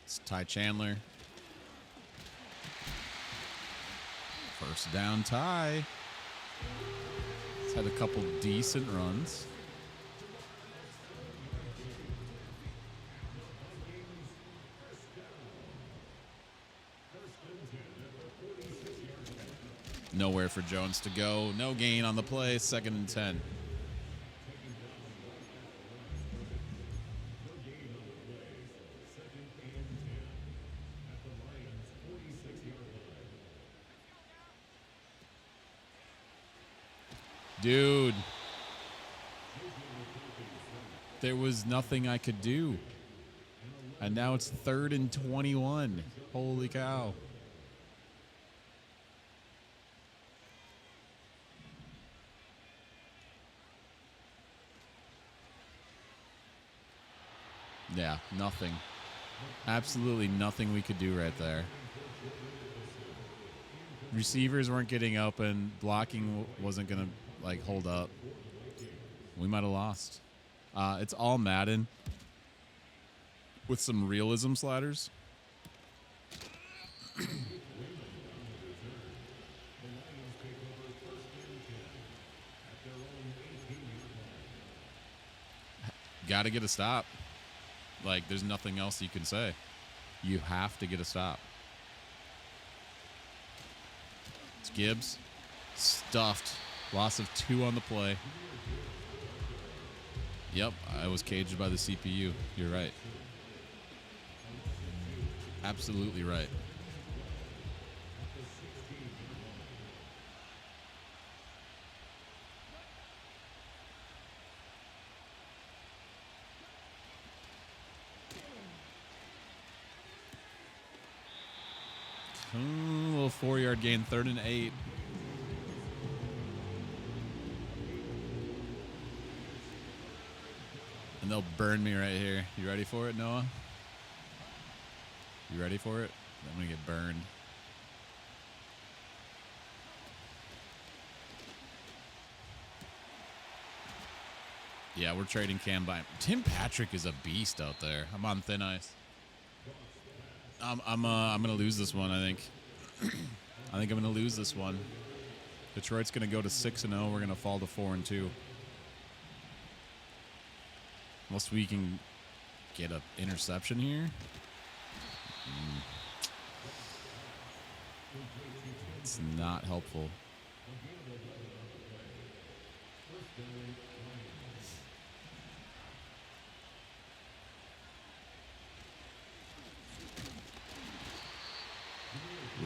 It's Ty Chandler. First down, Ty. He's had a couple decent runs. Nowhere for Jones to go. No gain on the play. Second and 10. Dude. There was nothing I could do. And now it's 3rd and 21. Holy cow. Yeah, nothing. Absolutely nothing we could do right there. Receivers weren't getting open. Blocking wasn't going to, like, hold up. We might have lost. It's all Madden with some realism sliders. Got to get a stop. Like, there's nothing else you can say. You have to get a stop. It's Gibbs. Stuffed. Loss of 2 on the play. Yep, I was caged by the CPU. You're right. Absolutely right. A little 4-yard gain, 3rd and 8. And they'll burn me right here. You ready for it, Noah? You ready for it? I'm going to get burned. Yeah, we're trading Cam by. Tim Patrick is a beast out there. I'm on thin ice. I'm gonna lose this one. I think. I think I'm gonna lose this one. Detroit's gonna go to 6-0. We're gonna fall to 4-2. Unless we can get an interception here. It's not helpful.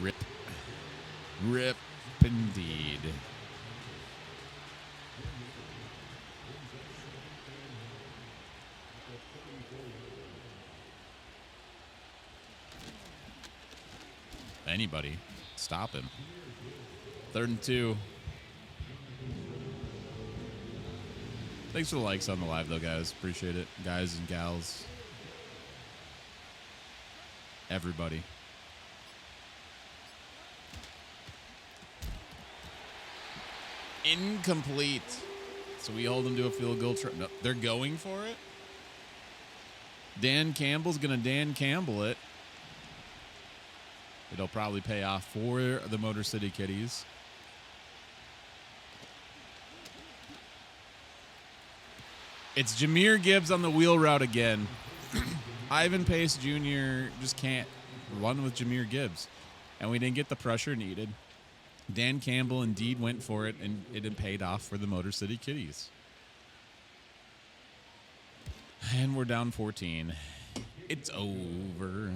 Rip. Rip indeed. Anybody. Stop him. 3rd and 2. Thanks for the likes on the live, though, guys. Appreciate it. Guys and gals. Everybody. Incomplete. So we hold them to a field goal. No, they're going for it. Dan Campbell's going to Dan Campbell it. It'll probably pay off for the Motor City Kitties. It's Jahmyr Gibbs on the wheel route again. Ivan Pace Jr. just can't run with Jahmyr Gibbs. And we didn't get the pressure needed. Dan Campbell indeed went for it, and it paid off for the Motor City Kitties. And we're down 14. It's over.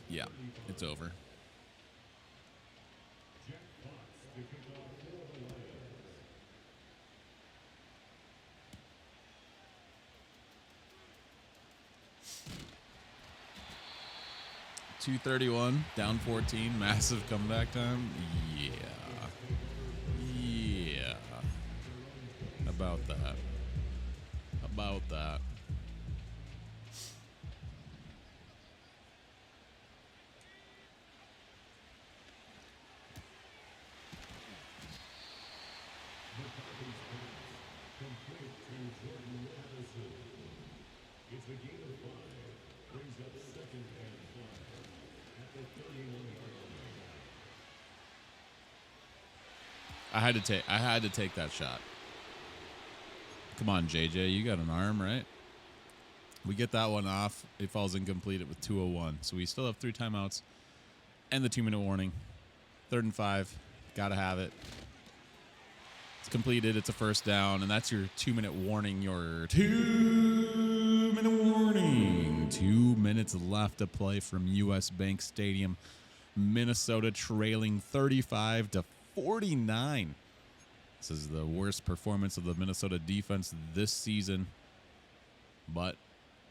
Yeah, it's over. 2:31, down 14, massive comeback time. Yeah. Yeah. About that. About that. Complete to Jordan Madison. It's a gain of 5. Brings up second and 5 at the 31-yard line. I had to take that shot. Come on, JJ, you got an arm, right? We get that one off. It falls incomplete with 2:01. So we still have 3 timeouts and the 2-minute warning. 3rd and 5. Gotta have it. It's completed. It's a first down, and that's your 2-minute warning. Your 2-minute warning. 2 minutes left to play from U.S. Bank Stadium. Minnesota trailing 35-49. This is the worst performance of the Minnesota defense this season. But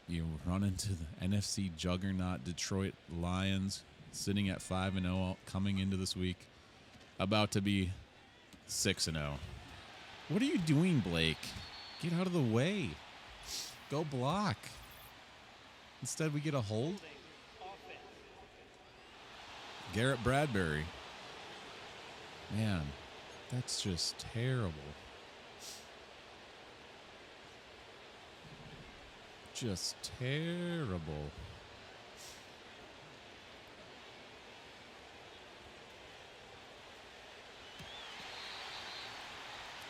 you run into the NFC juggernaut Detroit Lions, sitting at 5-0 coming into this week, about to be 6-0. What are you doing, Blake? Get out of the way. Go block. Instead, we get a hold. Garrett Bradbury. Man, that's just terrible. Just terrible.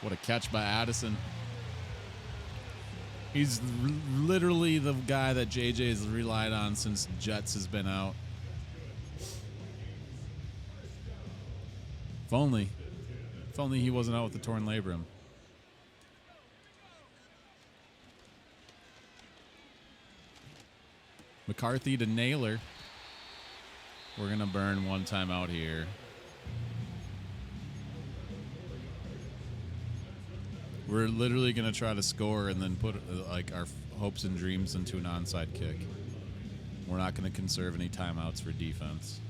What a catch by Addison. He's literally the guy that JJ has relied on since Jets has been out. If only he wasn't out with the torn labrum. McCarthy to Naylor. We're going to burn one timeout here. We're literally going to try to score and then put like our hopes and dreams into an onside kick. We're not going to conserve any timeouts for defense.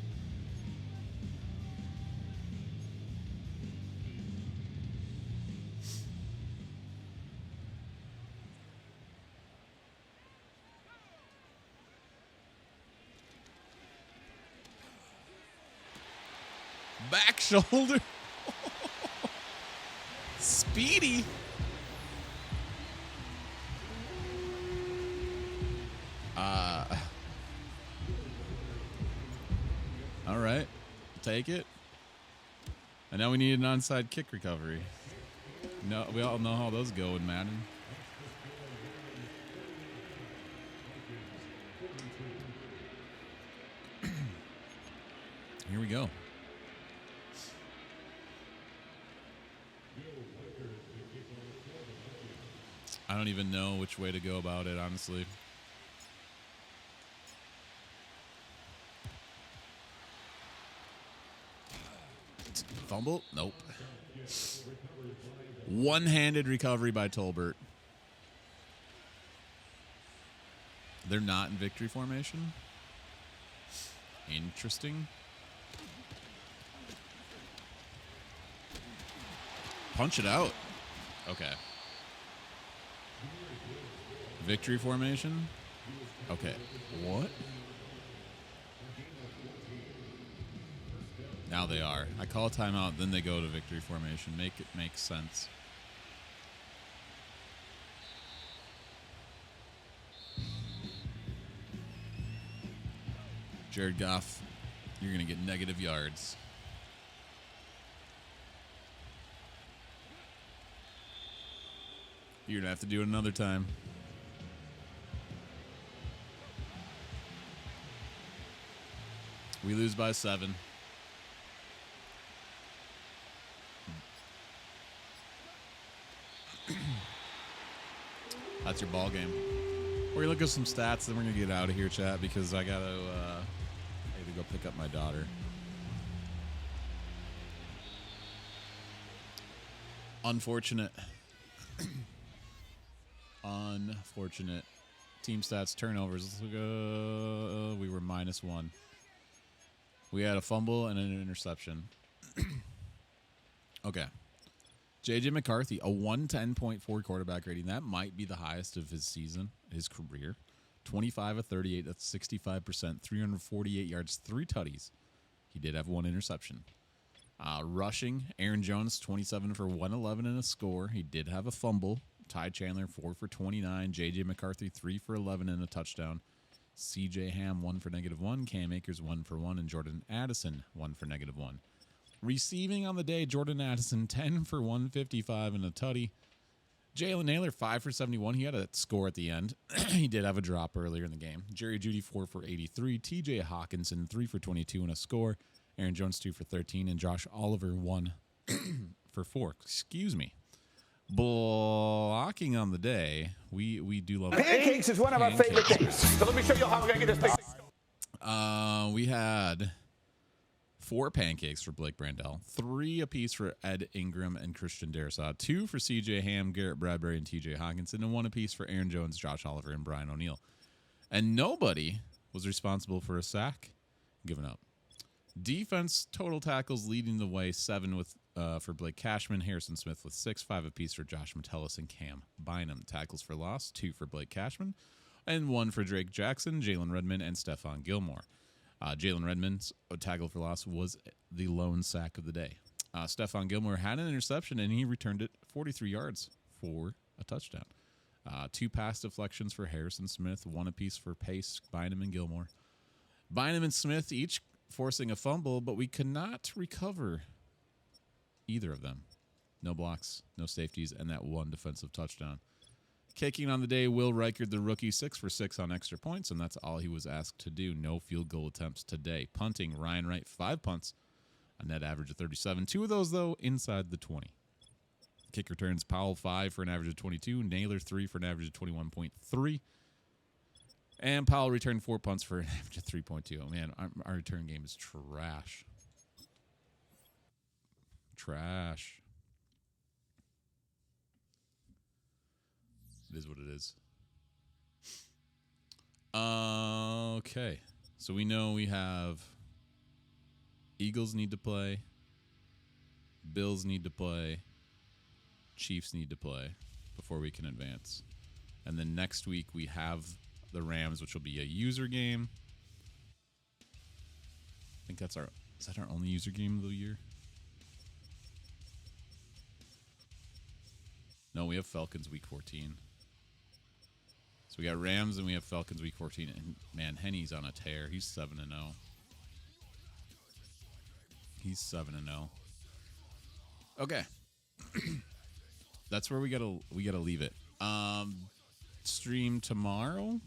Back shoulder. Speedy. All right. Take it. And now we need an onside kick recovery. No, we all know how those go in Madden. Here we go. I don't even know which way to go about it, honestly. Fumble? Nope. One-handed recovery by Tolbert. They're not in victory formation? Interesting. Punch it out. Okay. Victory formation? Okay. What? Now they are. I call a timeout, then they go to victory formation. Make it make sense. Jared Goff, you're going to get negative yards. You're going to have to do it another time. We lose by 7. That's your ball game. We're going to look at some stats, then we're going to get out of here, chat, because I got to go pick up my daughter. Unfortunate. Unfortunate. Team stats, turnovers. Let's look. We were -1. We had a fumble and an interception. Okay. J.J. McCarthy, a 110.4 quarterback rating. That might be the highest of his season, his career. 25 of 38. That's 65%. 348 yards, 3 tutties. He did have 1 interception. Rushing, Aaron Jones, 27 for 111 and a score. He did have a fumble. Ty Chandler, 4 for 29. J.J. McCarthy, 3 for 11 and a touchdown. C.J. Ham, 1 for -1. Cam Akers, 1 for 1. And Jordan Addison, 1 for -1. Receiving on the day, Jordan Addison, 10 for 155 and a tutty. Jalen Naylor, 5 for 71. He had a score at the end. He did have a drop earlier in the game. Jerry Jeudy, 4 for 83. T.J. Hawkinson, 3 for 22 and a score. Aaron Jones, 2 for 13. And Josh Oliver, 1 for 4. Excuse me. Blocking on the day, we do love pancakes is one of our favorite things. So let me show you how we're going to get this thing. We had 4 pancakes for Blake Brandel, 3 apiece for Ed Ingram and Christian Darrisaw, 2 for C.J. Ham, Garrett Bradbury, and T.J. Hawkinson, and 1 apiece for Aaron Jones, Josh Oliver, and Brian O'Neill. And nobody was responsible for a sack given up. Defense total tackles leading the way, 7 with for Blake Cashman, Harrison Smith with 6, 5 apiece for Josh Metellus and Cam Bynum. Tackles for loss, 2 for Blake Cashman, and 1 for Drake Jackson, Jalen Redmond, and Stephon Gilmore. Jalen Redmond's tackle for loss was the lone sack of the day. Stephon Gilmore had an interception, and he returned it 43 yards for a touchdown. 2 pass deflections for Harrison Smith, 1 apiece for Pace, Bynum, and Gilmore. Bynum and Smith each forcing a fumble, but we could not recover either of them. No blocks, no safeties, and that 1 defensive touchdown. Kicking on the day, Will Reichard, the rookie, 6 for 6 on extra points, and that's all he was asked to do. No field goal attempts today. Punting, Ryan Wright, 5 punts, a net average of 37. 2 of those, though, inside the 20. Kick returns, Powell, 5 for an average of 22. Naylor, 3 for an average of 21.3. And Powell returned 4 punts for an average of 3.2. Oh, man, our return game is trash. Trash. It is what it is. Okay. So we know we have Eagles need to play. Bills need to play. Chiefs need to play before we can advance. And then next week we have the Rams, which will be a user game. I think is that our only user game of the year? No, we have Falcons week 14. So we got Rams and we have Falcons week 14. And man, Henny's on a tear. He's 7-0. He's 7-0. Okay. That's where we gotta leave it. Stream tomorrow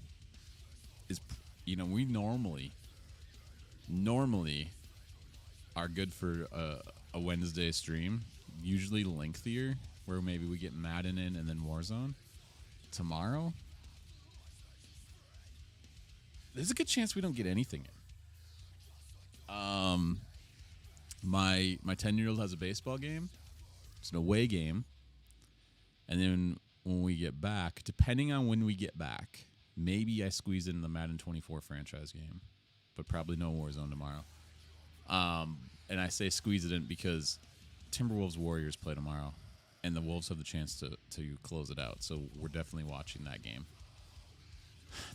is, we normally are good for a Wednesday stream, usually lengthier, where maybe we get Madden in and then Warzone. Tomorrow, there's a good chance we don't get anything in. My 10-year-old has a baseball game. It's an away game. And then when we get back, depending on when we get back, maybe I squeeze in the Madden 24 franchise game, but probably no Warzone tomorrow. And I say squeeze it in because Timberwolves Warriors play tomorrow, and the Wolves have the chance to close it out. So we're definitely watching that game.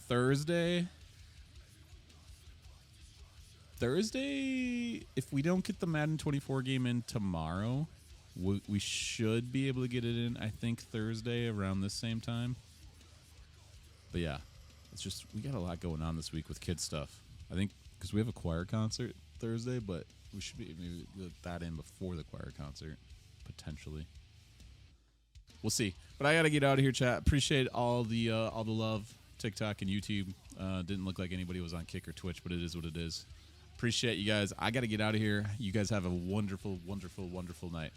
Thursday, if we don't get the Madden 24 game in tomorrow, we should be able to get it in, I think, Thursday around this same time. But yeah, it's just, we got a lot going on this week with kid stuff. I think because we have a choir concert Thursday, but we should be maybe get that in before the choir concert, potentially. We'll see. But I got to get out of here, chat. Appreciate all the love, TikTok and YouTube. Didn't look like anybody was on Kick or Twitch, but it is what it is. Appreciate you guys. I got to get out of here. You guys have a wonderful, wonderful, wonderful night.